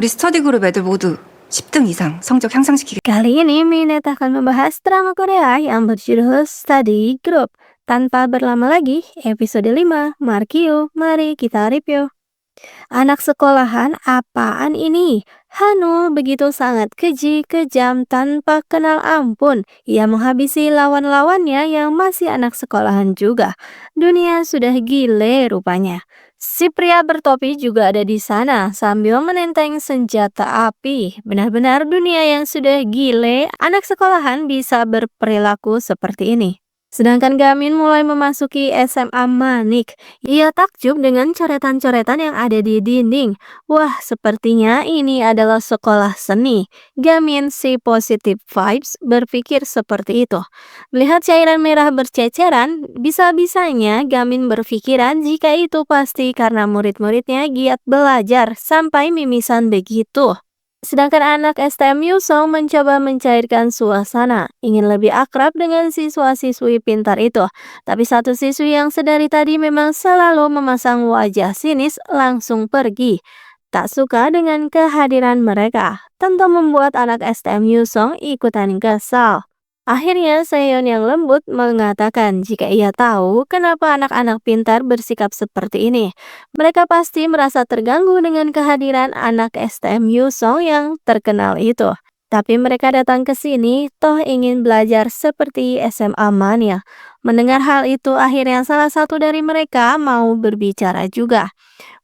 우리 스터디 그룹 애들 모두 10등 이상 성적 향상시키기. Kali ini Minet akan membahas drama Korea yang berjudul Study Group. Tanpa berlama lagi, episode 5, Markio, mari kita review. Anak sekolahan apaan ini? Hanul begitu sangat keji, kejam, tanpa kenal ampun. Ia menghabisi lawan-lawannya yang masih anak sekolahan juga. Dunia sudah gile rupanya. Si pria bertopi juga ada di sana sambil menenteng senjata api. Benar-benar dunia yang sudah gile, anak sekolahan bisa berperilaku seperti ini. Sedangkan Gamin mulai memasuki SMA Manik. Ia takjub dengan coretan-coretan yang ada di dinding. Wah, sepertinya ini adalah sekolah seni. Gamin si positive vibes berpikir seperti itu. Melihat cairan merah berceceran, bisa-bisanya Gamin berpikiran jika itu pasti karena murid-muridnya giat belajar sampai mimisan begitu. Sedangkan anak STM Yusong mencoba mencairkan suasana, ingin lebih akrab dengan siswa-siswi pintar itu. Tapi satu siswi yang sedari tadi memang selalu memasang wajah sinis langsung pergi. Tak suka dengan kehadiran mereka, tentu membuat anak STM Yusong ikutan kesal. Akhirnya Seon yang lembut mengatakan jika ia tahu kenapa anak-anak pintar bersikap seperti ini. Mereka pasti merasa terganggu dengan kehadiran anak STM Yusong yang terkenal itu. Tapi mereka datang ke sini toh ingin belajar seperti SMA Mania. Mendengar hal itu akhirnya salah satu dari mereka mau berbicara juga.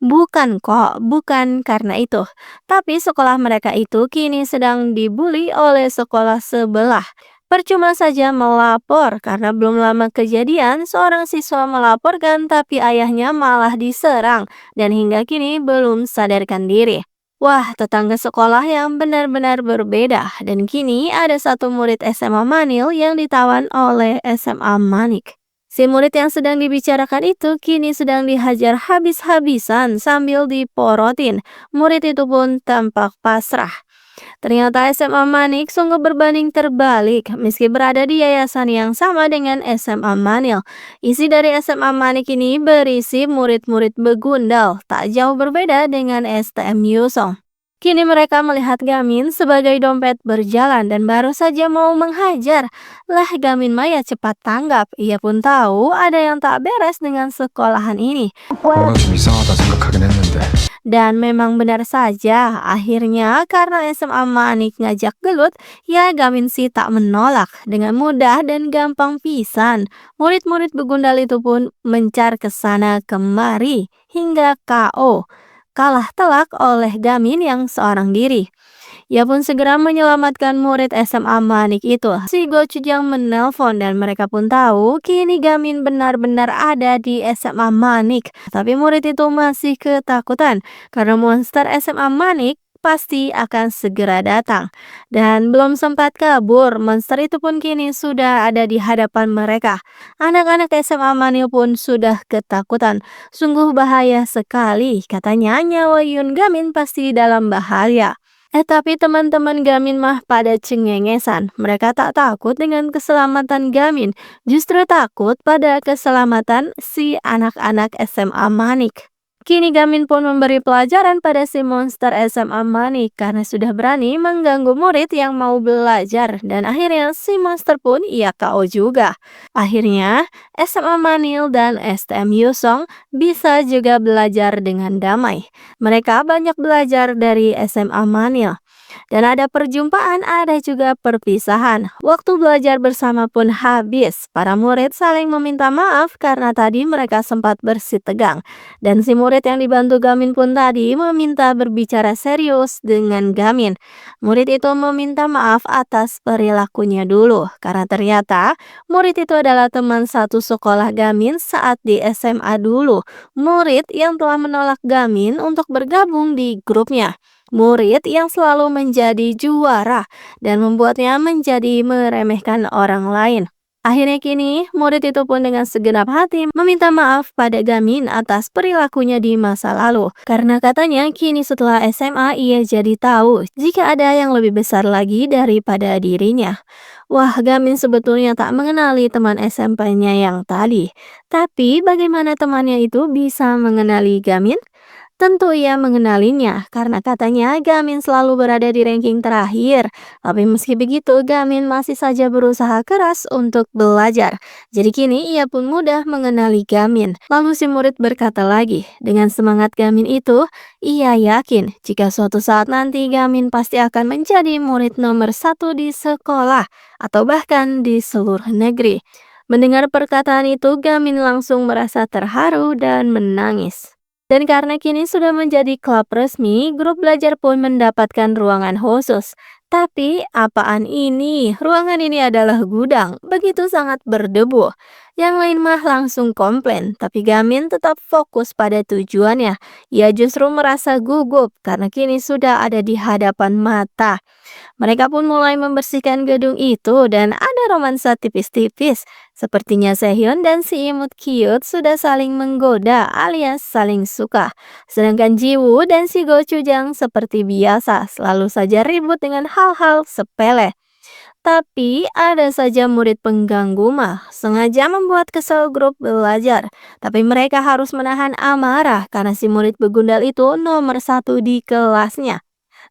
Bukan kok, bukan karena itu. Tapi sekolah mereka itu kini sedang dibully oleh sekolah sebelah. Percuma saja melapor karena belum lama kejadian seorang siswa melaporkan tapi ayahnya malah diserang dan hingga kini belum sadarkan diri. Wah, tetangga sekolah yang benar-benar berbeda dan kini ada satu murid SMA Manil yang ditawan oleh SMA Manik. Si murid yang sedang dibicarakan itu kini sedang dihajar habis-habisan sambil diporotin. Murid itu pun tampak pasrah. Ternyata SMA Manik sungguh berbanding terbalik meski berada di yayasan yang sama dengan SMA Manil. Isi dari SMA Manik ini berisi murid-murid begundal, tak jauh berbeda dengan STM Yusong. Kini mereka melihat Gamin sebagai dompet berjalan dan baru saja mau menghajar. Lah Gamin Maya cepat tanggap, ia pun tahu ada yang tak beres dengan sekolahan ini. 뭔가 좀 이상하다 생각하긴 했는데 Dan memang benar saja, akhirnya karena SMA Manik ngajak gelut, ya Gamin si tak menolak. Dengan mudah dan gampang pisan, murid-murid begundal itu pun mencar ke sana kemari hingga KO. Kalah telak oleh Gamin yang seorang diri. Ia pun segera menyelamatkan murid SMA Manik itu. Si Gochujang menelpon dan mereka pun tahu kini Gamin benar-benar ada di SMA Manik. Tapi murid itu masih ketakutan karena monster SMA Manik pasti akan segera datang. Dan belum sempat kabur, monster itu pun kini sudah ada di hadapan mereka. Anak-anak SMA Manik pun sudah ketakutan. Sungguh bahaya sekali, katanya nyawa Yun Gamin pasti dalam bahaya. Tapi teman-teman Gamin mah pada cengengesan. Mereka tak takut dengan keselamatan Gamin, justru takut pada keselamatan si anak-anak SMA Manik. Kini Gamin pun memberi pelajaran pada si monster SMA Manik karena sudah berani mengganggu murid yang mau belajar dan akhirnya si monster pun ia KO juga. Akhirnya SMA Manil dan STM Yusong bisa juga belajar dengan damai. Mereka banyak belajar dari SMA Manil. Dan ada perjumpaan, ada juga perpisahan. Waktu belajar bersama pun habis. Para murid saling meminta maaf karena tadi mereka sempat bersitegang. Dan si murid yang dibantu Gamin pun tadi meminta berbicara serius dengan Gamin. Murid itu meminta maaf atas perilakunya dulu. Karena ternyata murid itu adalah teman satu sekolah Gamin saat di SMA dulu. Murid yang telah menolak Gamin untuk bergabung di grupnya. Murid yang selalu menjadi juara dan membuatnya menjadi meremehkan orang lain. Akhirnya kini murid itu pun dengan segenap hati meminta maaf pada Gamin atas perilakunya di masa lalu. Karena katanya kini setelah SMA ia jadi tahu jika ada yang lebih besar lagi daripada dirinya. Wah, Gamin sebetulnya tak mengenali teman SMP-nya yang tadi. Tapi bagaimana temannya itu bisa mengenali Gamin? Tentu ia mengenalinya karena katanya Gamin selalu berada di ranking terakhir. Tapi meski begitu, Gamin masih saja berusaha keras untuk belajar. Jadi kini ia pun mudah mengenali Gamin. Lalu si murid berkata lagi, dengan semangat Gamin itu, ia yakin jika suatu saat nanti Gamin pasti akan menjadi murid nomor 1 di sekolah atau bahkan di seluruh negeri. Mendengar perkataan itu, Gamin langsung merasa terharu dan menangis. Dan karena kini sudah menjadi klub resmi, grup belajar pun mendapatkan ruangan khusus. Tapi apaan ini? Ruangan ini adalah gudang, begitu sangat berdebu. Yang lain mah langsung komplain, tapi Gamin tetap fokus pada tujuannya. Ia justru merasa gugup karena kini sudah ada di hadapan mata. Mereka pun mulai membersihkan gedung itu dan ada romansa tipis-tipis. Sepertinya Sehyeon dan si imut cute sudah saling menggoda alias saling suka. Sedangkan Jiwoo dan si Gochujang seperti biasa selalu saja ribut dengan hal-hal sepele. Tapi ada saja murid pengganggu mah sengaja membuat kesal grup belajar. Tapi mereka harus menahan amarah karena si murid begundal itu nomor 1 di kelasnya.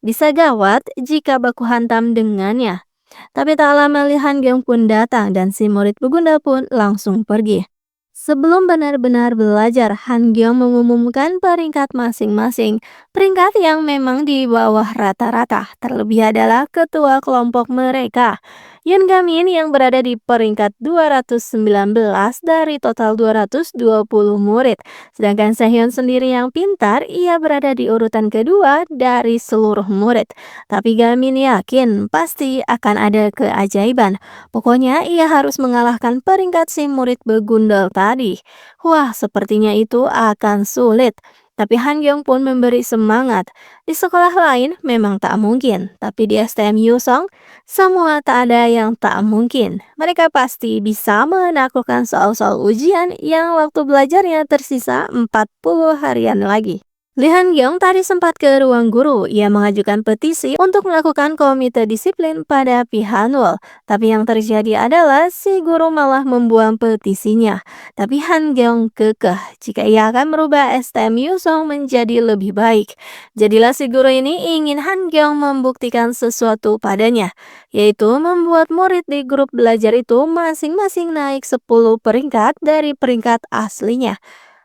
Bisa gawat jika baku hantam dengannya. Tapi tak lama Lee Han-gyong pun datang dan si murid begundal pun langsung pergi. Sebelum benar-benar belajar, Han-gyong mengumumkan peringkat masing-masing. Peringkat yang memang di bawah rata-rata. Terlebih adalah ketua kelompok mereka, Yoon Gamin, yang berada di peringkat 219 dari total 220 murid. Sedangkan Sehyeon sendiri yang pintar, ia berada di urutan kedua dari seluruh murid. Tapi Gamin yakin pasti akan ada keajaiban. Pokoknya ia harus mengalahkan peringkat si murid begundal tadi. Wah, sepertinya itu akan sulit. Tapi Han-gyong pun memberi semangat. Di sekolah lain memang tak mungkin, tapi di STM Yusong semua tak ada yang tak mungkin. Mereka pasti bisa menaklukkan soal-soal ujian yang waktu belajarnya tersisa 40 harian lagi. Lee Han-gyong tadi sempat ke ruang guru. Ia mengajukan petisi untuk melakukan komite disiplin pada Pihanul. Tapi yang terjadi adalah si guru malah membuang petisinya. Tapi Han-gyong kekeh jika ia akan merubah STM Yusong menjadi lebih baik. Jadilah si guru ini ingin Han-gyong membuktikan sesuatu padanya, yaitu membuat murid di grup belajar itu masing-masing naik 10 peringkat dari peringkat aslinya.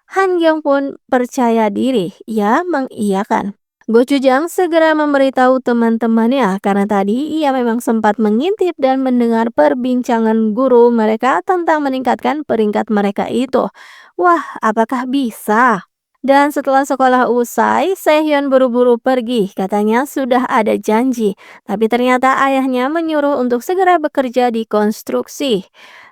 Han-gyong pun percaya diri, ia mengiyakan. Gochujang segera memberitahu teman-temannya karena tadi ia memang sempat mengintip dan mendengar perbincangan guru mereka tentang meningkatkan peringkat mereka itu. Wah, apakah bisa? Dan setelah sekolah usai, Sehyeon buru-buru pergi. Katanya sudah ada janji, tapi ternyata ayahnya menyuruh untuk segera bekerja di konstruksi.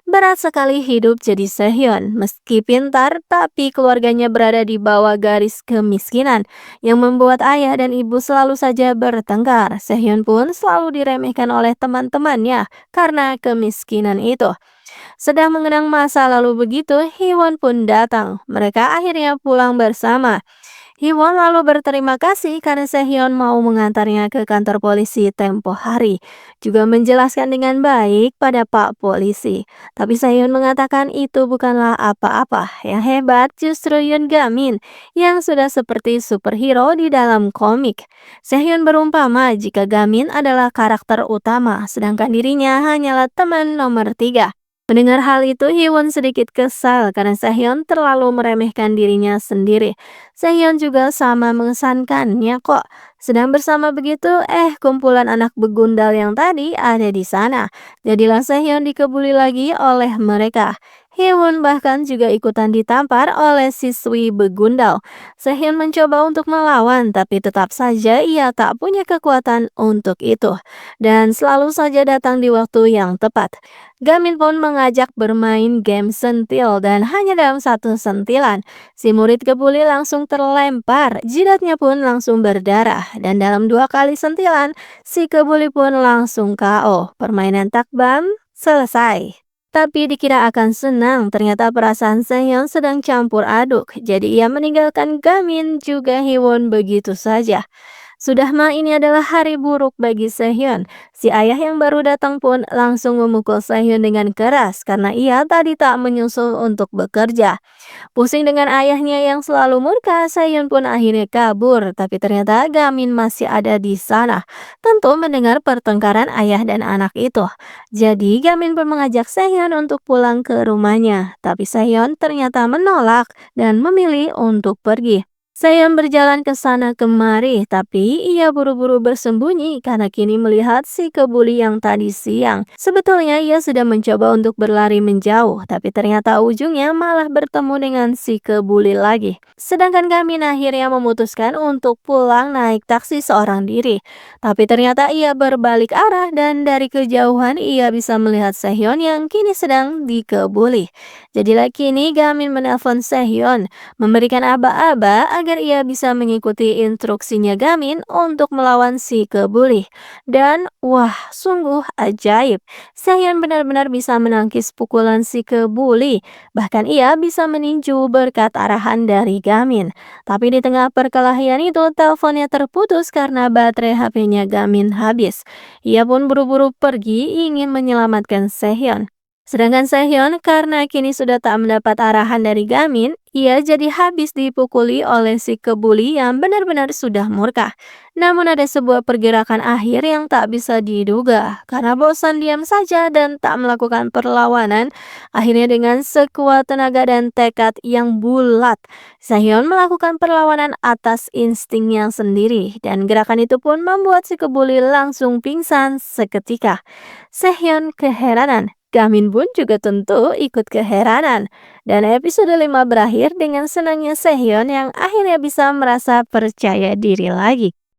Berat sekali hidup jadi Sehyeon. Meski pintar, tapi keluarganya berada di bawah garis kemiskinan, yang membuat ayah dan ibu selalu saja bertengkar. Sehyeon pun selalu diremehkan oleh teman-temannya karena kemiskinan itu. Sedang mengenang masa lalu begitu, Hee-won pun datang. Mereka akhirnya pulang bersama. Hee-won lalu berterima kasih karena Sehyeon mau mengantarnya ke kantor polisi tempo hari. Juga menjelaskan dengan baik pada Pak Polisi. Tapi Sehyeon mengatakan itu bukanlah apa-apa. Yang hebat justru Yoon Gamin yang sudah seperti superhero di dalam komik. Sehyeon berumpama jika Gamin adalah karakter utama, sedangkan dirinya hanyalah teman nomor 3. Mendengar hal itu, Hee-won sedikit kesal karena Sehyeon terlalu meremehkan dirinya sendiri. Sehyeon juga sama mengesankannya kok. Sedang bersama begitu, kumpulan anak begundal yang tadi ada di sana. Jadilah Sehyeon dikebuli lagi oleh mereka. Hee-won bahkan juga ikutan ditampar oleh siswi begundal. Sehyeon mencoba untuk melawan, tapi tetap saja ia tak punya kekuatan untuk itu. Dan selalu saja datang di waktu yang tepat. Gamin pun mengajak bermain game sentil dan hanya dalam satu sentilan, si murid kebuli langsung terlempar, jidatnya pun langsung berdarah. Dan dalam 2 kali sentilan, si kebuli pun langsung KO. Permainan takbam selesai. Tapi dikira akan senang, ternyata perasaan Sehyeon sedang campur aduk. Jadi ia meninggalkan Gamin juga Hee-won begitu saja. Sudah mah ini adalah hari buruk bagi Sehyeon. Si ayah yang baru datang pun langsung memukul Sehyeon dengan keras karena ia tadi tak menyusul untuk bekerja. Pusing dengan ayahnya yang selalu murka, Sehyeon pun akhirnya kabur. Tapi ternyata Gamin masih ada di sana. Tentu mendengar pertengkaran ayah dan anak itu. Jadi Gamin pun mengajak Sehyeon untuk pulang ke rumahnya. Tapi Sehyeon ternyata menolak dan memilih untuk pergi. Sehyeon berjalan ke sana kemari, tapi ia buru-buru bersembunyi karena kini melihat si kebuli yang tadi siang. Sebetulnya ia sudah mencoba untuk berlari menjauh, tapi ternyata ujungnya malah bertemu dengan si kebuli lagi. Sedangkan Gamin akhirnya memutuskan untuk pulang naik taksi seorang diri. Tapi ternyata ia berbalik arah dan dari kejauhan ia bisa melihat Sehyeon yang kini sedang dikebuli. Jadilah kini Gamin menelpon Sehyeon, memberikan aba-aba agar ia bisa mengikuti instruksinya Gamin untuk melawan si kebuli. Dan wah, sungguh ajaib. Sehyeon benar-benar bisa menangkis pukulan si kebuli. Bahkan ia bisa meninju berkat arahan dari Gamin. Tapi di tengah perkelahian itu teleponnya terputus karena baterai HP-nya Gamin habis. Ia pun buru-buru pergi ingin menyelamatkan Sehyeon. Sedangkan Sehyeon karena kini sudah tak mendapat arahan dari Gamin, ia jadi habis dipukuli oleh si kebuli yang benar-benar sudah murka. Namun ada sebuah pergerakan akhir yang tak bisa diduga. Karena bosan diam saja dan tak melakukan perlawanan, akhirnya dengan sekuat tenaga dan tekad yang bulat, Sehyeon melakukan perlawanan atas instingnya sendiri. Dan gerakan itu pun membuat si kebuli langsung pingsan seketika. Sehyeon keheranan. Gamin pun juga tentu ikut keheranan. Dan episode 5 berakhir dengan senangnya Sehyeon yang akhirnya bisa merasa percaya diri lagi.